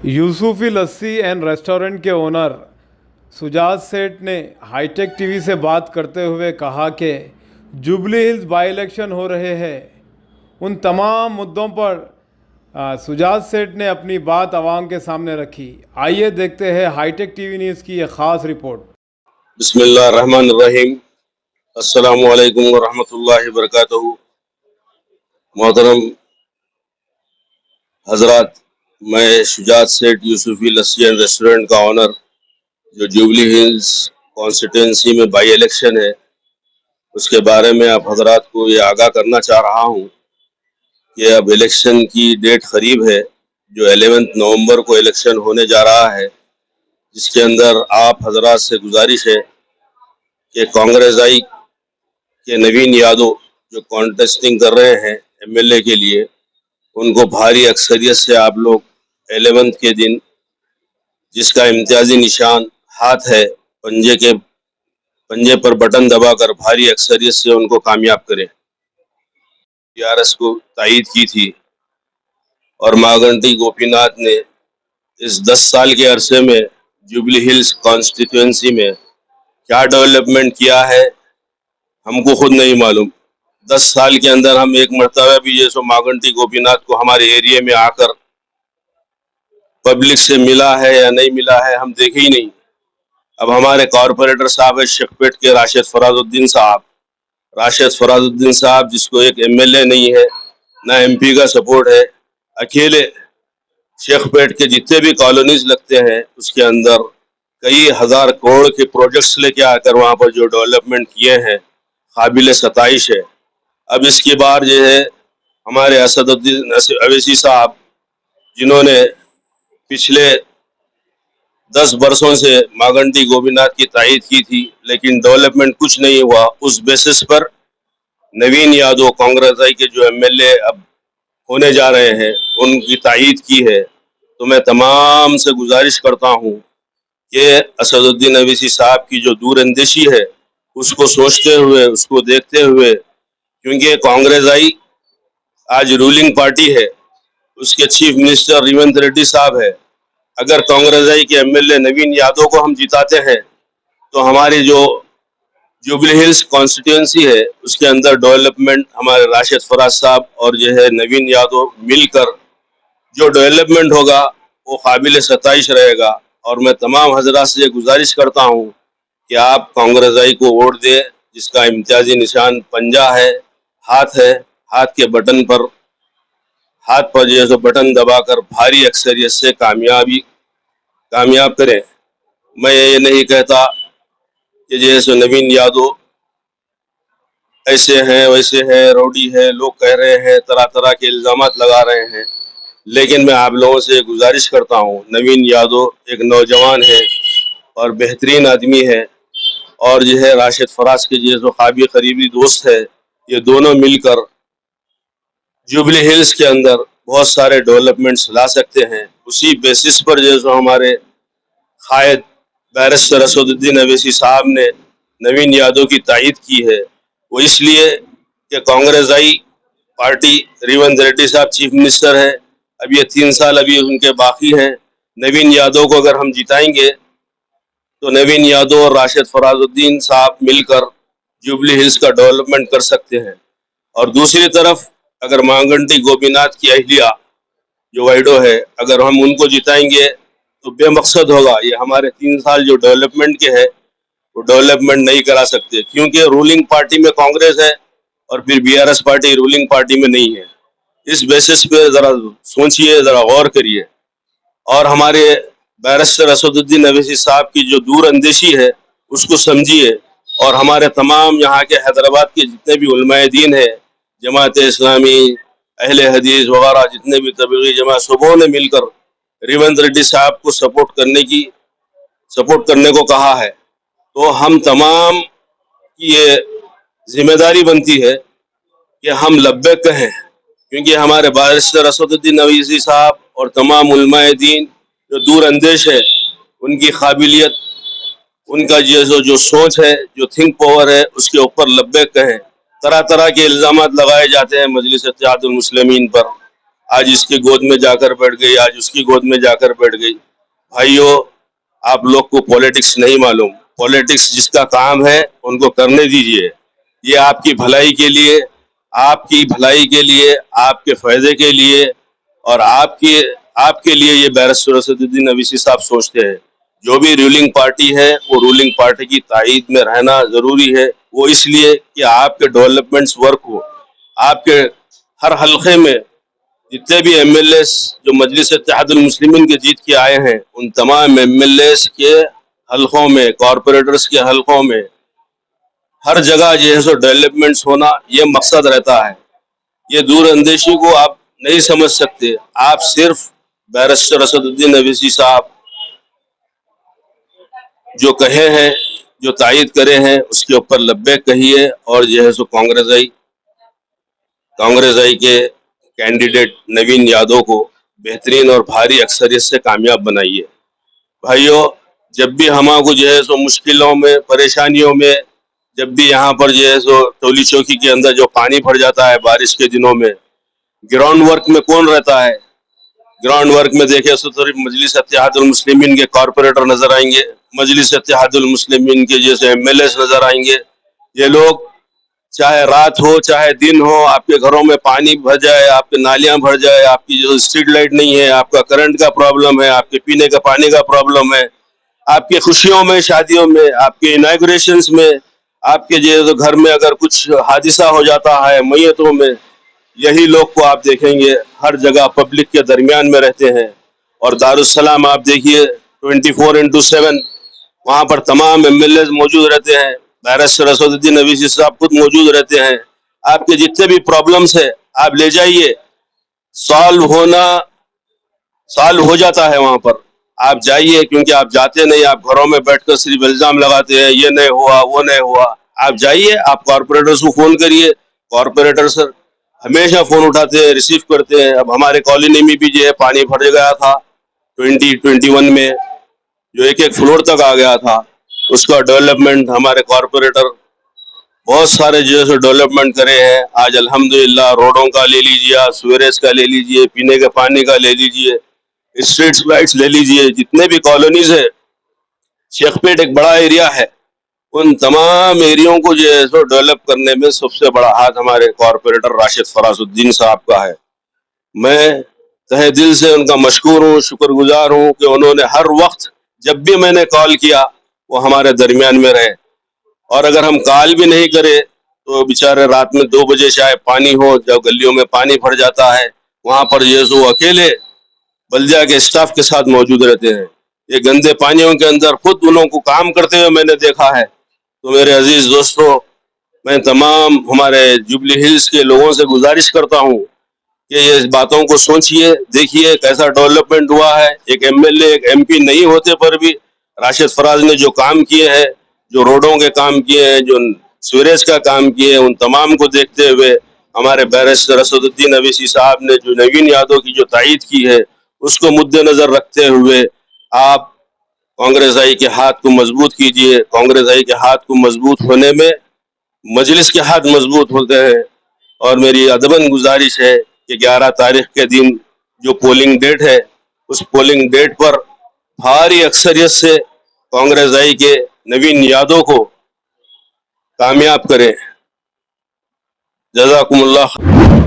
Yusufi lassi and restaurant के owner Sujat सेठ ने हाईटेक टीवी से बात करते हुए कहा कि जुबली हिल्स बाई इलेक्शन हो रहे हैं। उन तमाम मुद्दों पर सुजात सेठ ने अपनी बात आवाम के सामने रखी। आइए देखते हैं हाईटेक टीवी न्यूज़ की एक ख़ास रिपोर्ट। बिस्मिल्लाहिर्रहमानिर्रहीम। अस्सलामु अलैकुम व रहमतुल्लाहि व बरकातहू। मोहतरम हजरात, मैं शुजात सेठ यूसुफी लस्सी एंड रेस्टोरेंट का ऑनर, जो जुबली हिल्स कॉन्स्टिट्यूंसी में बाई इलेक्शन है, उसके बारे में आप हजरात को ये आगाह करना चाह रहा हूँ कि अब इलेक्शन की डेट करीब है, जो 11 नवंबर को इलेक्शन होने जा रहा है, जिसके अंदर आप हजरात से गुजारिश है कि कांग्रेस आई के नवीन यादव जो कॉन्टेस्टिंग कर रहे हैं एमएलए के लिए, उनको भारी अक्सरियत से आप लोग 11 के दिन, जिसका इम्तियाजी निशान हाथ है, पंजे पर बटन दबाकर भारी अक्सरियत से उनको कामयाब करें। टीआरएस को तायीद की थी और मागंटी गोपीनाथ ने इस 10 साल के अरसे में जुबली हिल्स कॉन्स्टिट्यूंसी में क्या डेवलपमेंट किया है, हमको खुद नहीं मालूम। 10 साल के अंदर हम एक मरतबा भी ये सो मागंटी गोपीनाथ को हमारे एरिया में आकर पब्लिक से मिला है या नहीं मिला है, हम देखे ही नहीं। अब हमारे कॉरपोरेटर साहब है शेखपेट के राशिद फराजुद्दीन साहब, जिसको एक एमएलए नहीं है, ना एमपी का सपोर्ट है, अकेले शेखपेट के जितने भी कॉलोनीज लगते हैं उसके अंदर कई हजार करोड़ के प्रोजेक्ट्स लेके आकर वहाँ पर जो डेवलपमेंट किए हैं, काबिल सताइश है। अब इसकी बार जो है हमारे असदुद्दीन अवैसी साहब, जिन्होंने पिछले 10 बरसों से मागंटी गोपीनाथ की तायीद की थी, लेकिन डेवलपमेंट कुछ नहीं हुआ, उस बेसिस पर नवीन यादव कांग्रेस आई के जो एमएलए अब होने जा रहे हैं, उनकी तायीद की है। तो मैं तमाम से गुजारिश करता हूँ कि असदुद्दीन अवैसी साहब की जो दूरअंदेशी है, उसको सोचते हुए, उसको देखते हुए, क्योंकि कांग्रेस आई आज रूलिंग पार्टी है, उसके चीफ मिनिस्टर रेवंत रेड्डी साहब है। अगर कांग्रेस आई के एमएलए नवीन यादव को हम जिताते हैं तो हमारी जो जुबली हिल्स कॉन्स्टिट्यूंसी है उसके अंदर डेवलपमेंट हमारे राशिद फराज साहब और जो है नवीन यादव मिलकर जो डेवलपमेंट होगा वो काबिल सताइश रहेगा। और मैं तमाम हजरात से गुजारिश करता हूँ कि आप कांग्रेस आई को वोट दें, जिसका इम्तियाजी निशान पंजा है, हाथ है, हाथ के बटन पर, हाथ पर जो है बटन दबाकर भारी अक्सरियत से कामयाब करें। मैं ये नहीं कहता कि जैसे नवीन यादव ऐसे हैं वैसे हैं, रौडी है, लोग कह रहे हैं, तरह तरह के इल्जामात लगा रहे हैं, लेकिन मैं आप लोगों से गुजारिश करता हूँ, नवीन यादव एक नौजवान है और बेहतरीन आदमी है, और जो है राशिद फराज के जो काबिल करीबी दोस्त है, ये दोनों मिलकर जुबली हिल्स के अंदर बहुत सारे डेवलपमेंट्स ला सकते हैं। उसी बेसिस पर जो हमारे कायद बैरिस्टर असदुद्दीन अवैसी साहब ने नवीन यादव की तायीद की है, वो इसलिए कि कांग्रेस आई पार्टी, रेवंत रेड्डी साहब चीफ मिनिस्टर है, अब ये 3 साल अभी उनके बाकी हैं। नवीन यादव को अगर हम जिताएंगे तो नवीन यादव और राशिद फराजुद्दीन साहब मिलकर जुबली हिल्स का डेवलपमेंट कर सकते हैं। और दूसरी तरफ अगर मांगंटी गोपीनाथ की अहलिया जो वाइडो है, अगर हम उनको जिताएंगे तो बेमकसद होगा। ये हमारे 3 साल जो डेवलपमेंट के है वो डेवलपमेंट नहीं करा सकते, क्योंकि रूलिंग पार्टी में कांग्रेस है और फिर बीआरएस पार्टी रूलिंग पार्टी में नहीं है। इस बेसिस पे जरा सोचिए, जरा गौर करिए, और हमारे बैरिस्टर असदुद्दीन अवैसी साहब की जो दूरअंदेशी है उसको समझिए, और हमारे तमाम यहाँ के हैदराबाद के जितने भी उलमाए दीन है, जमात इस्लामी, अहले हदीस वगैरह, जितने भी तबलीगी जमात, सबों ने मिलकर रेवंत रेड्डी साहब को सपोर्ट करने को कहा है। तो हम तमाम की ये जिम्मेदारी बनती है कि हम लब्बैक कहें, क्योंकि हमारे बैरिस्टर असदुद्दीन अवैसी साहब और तमाम उलमाए दीन जो दूर अंदेश है, उनकी काबिलियत, उनका जो सोच है, जो थिंक पावर है, उसके ऊपर लब्बैक कहें। तरह तरह के इल्जामात लगाए जाते हैं मजलिस इत्तेहादुल मुस्लिमीन पर। آج اس کی گود میں جا کر بیٹھ گئی, آج اس کی گود میں جا کر بیٹھ گئی. بھائیو, آپ لوگ کو پولیٹکس نہیں معلوم. پولیٹکس جس کا کام ہے ان کو کرنے دیجئے. یہ آپ کی بھلائی کے لیے, آپ کی بھلائی کے لیے, آپ کے فائدے کے لیے اور آپ کے لیے یہ بیرسٹر اسد الدین اویسی صاحب سوچتے ہیں. جو بھی رولنگ پارٹی ہے وہ رولنگ پارٹی کی تائید میں رہنا ضروری ہے. وہ اس لیے کہ آپ کے ڈیولپمنٹس ورک ہو. آپ کے ہر حلقے میں جتنے بھی ایم ایل ایس جو مجلس اتحاد المسلمین کے جیت کے آئے ہیں, ان تمام ایم ایل ایس کے حلقوں میں, کارپوریٹرز کے حلقوں میں ہر جگہ جو ہے سو ڈیولپمنٹس ہونا یہ مقصد رہتا ہے. یہ دور اندیشی کو آپ نہیں سمجھ سکتے. آپ صرف بیرسٹر اسد الدین اویسی صاحب جو کہے ہیں, جو تائید کرے ہیں, اس کے اوپر لبیک کہیے اور جو ہے سو کانگریس آئی کے کینڈیڈیٹ نوین یادو کو بہترین اور بھاری اکثریت سے کامیاب بنائیے. بھائیو, جب بھی ہمارا کو جو ہے سو مشکلوں میں, پریشانیوں میں, جب بھی یہاں پر جو ہے سو ٹولی چوکی کے اندر جو پانی بھر جاتا ہے بارش کے دنوں میں, گراؤنڈ ورک میں کون رہتا ہے؟ گراؤنڈ ورک میں دیکھیں تو صرف مجلس اتحاد المسلمین کے کارپوریٹر نظر آئیں گے, مجلس اتحاد المسلمین کے جیسے ایم ایل ایس نظر آئیں گے. یہ لوگ چاہے رات ہو چاہے دن ہو, آپ کے گھروں میں پانی بھر جائے, آپ کے نالیاں بھر جائے, آپ کی جو اسٹریٹ لائٹ نہیں ہے, آپ کا کرنٹ کا پرابلم ہے, آپ کے پینے کا پانی کا پرابلم ہے, آپ کے خوشیوں میں, شادیوں میں, آپ کے اناگوریشنز میں, آپ کے جو گھر میں اگر کچھ حادثہ ہو جاتا ہے میتوں میں, یہی لوگ کو آپ دیکھیں گے ہر جگہ پبلک کے درمیان میں رہتے ہیں. اور دارالسلام آپ دیکھیے 24x7 وہاں پر تمام ایم ایل ایز موجود رہتے ہیں. بیرسٹر اسد الدین اویسی صاحب خود موجود رہتے ہیں. آپ کے جتنے بھی پرابلمس ہیں آپ لے جائیے, سالو ہو جاتا ہے وہاں پر. آپ جائیے, کیونکہ آپ جاتے نہیں, آپ گھروں میں بیٹھ کر صرف الزام لگاتے ہیں, یہ نہیں ہوا وہ نہیں ہوا. آپ جائیے, آپ کارپوریٹرز کو فون کریے, کارپوریٹر سر ہمیشہ فون اٹھاتے ہیں, ریسیو کرتے ہیں. اب ہمارے کالونی میں بھی جو ہے پانی بھر گیا تھا 2021 میں, جو ایک فلور تک آ گیا تھا. اس کا ڈیولپمنٹ ہمارے کارپوریٹر بہت سارے جو ہے ڈیولپمنٹ کرے ہیں. آج الحمدللہ روڈوں کا لے لیجیے, سویریج کا لے لیجیے, پینے کے پانی کا لے لیجیے, اسٹریٹ لائٹس لے لیجیے, جتنے بھی کالونیز ہے, شیخ پیٹ ایک بڑا ایریا ہے, ان تمام ایریوں کو جو ہے سو ڈیولپ کرنے میں سب سے بڑا ہاتھ ہمارے کارپوریٹر راشد فراز الدین صاحب کا ہے. میں تہہ دل سے ان کا مشکور ہوں, شکر گزار ہوں کہ انہوں نے ہر وقت جب بھی میں نے کال کیا وہ ہمارے درمیان میں رہے. اور اگر ہم کال بھی نہیں کرے تو بیچارے رات میں 2 بجے شاید پانی ہو, جب گلیوں میں پانی بھر جاتا ہے, وہاں پر جو ہے سو اکیلے بلدیہ کے اسٹاف کے ساتھ موجود رہتے ہیں. یہ گندے پانیوں کے اندر خود انہوں کو کام کرتے ہوئے میں نے دیکھا ہے. تو میرے عزیز دوستو, میں تمام ہمارے جوبلی ہلز کے لوگوں سے گزارش کرتا ہوں کہ یہ باتوں کو سوچئے, دیکھیے کیسا ڈیولپمنٹ ہوا ہے. ایک ایم ایل اے, ایک ایم پی نہیں ہوتے پر بھی راشد فراز نے جو کام کیے ہیں, جو روڈوں کے کام کیے ہیں, جو سویریج کا کام کیے ہیں, ان تمام کو دیکھتے ہوئے ہمارے بیرسٹر اسد الدین اویسی صاحب نے جو نوین یادو کی جو تائید کی ہے, اس کو مد نظر رکھتے ہوئے آپ کانگریس آئی کے ہاتھ کو مضبوط کیجئے. کانگریس آئی کے ہاتھ کو مضبوط ہونے میں مجلس کے ہاتھ مضبوط ہوتے ہیں. اور میری ادباً گزارش ہے کہ 11 تاریخ کے دن جو پولنگ ڈیٹ ہے, اس پولنگ ڈیٹ پر بھاری اکثریت سے کانگریس آئی کے نوین یادو کو کامیاب کرے. جزاکم اللہ.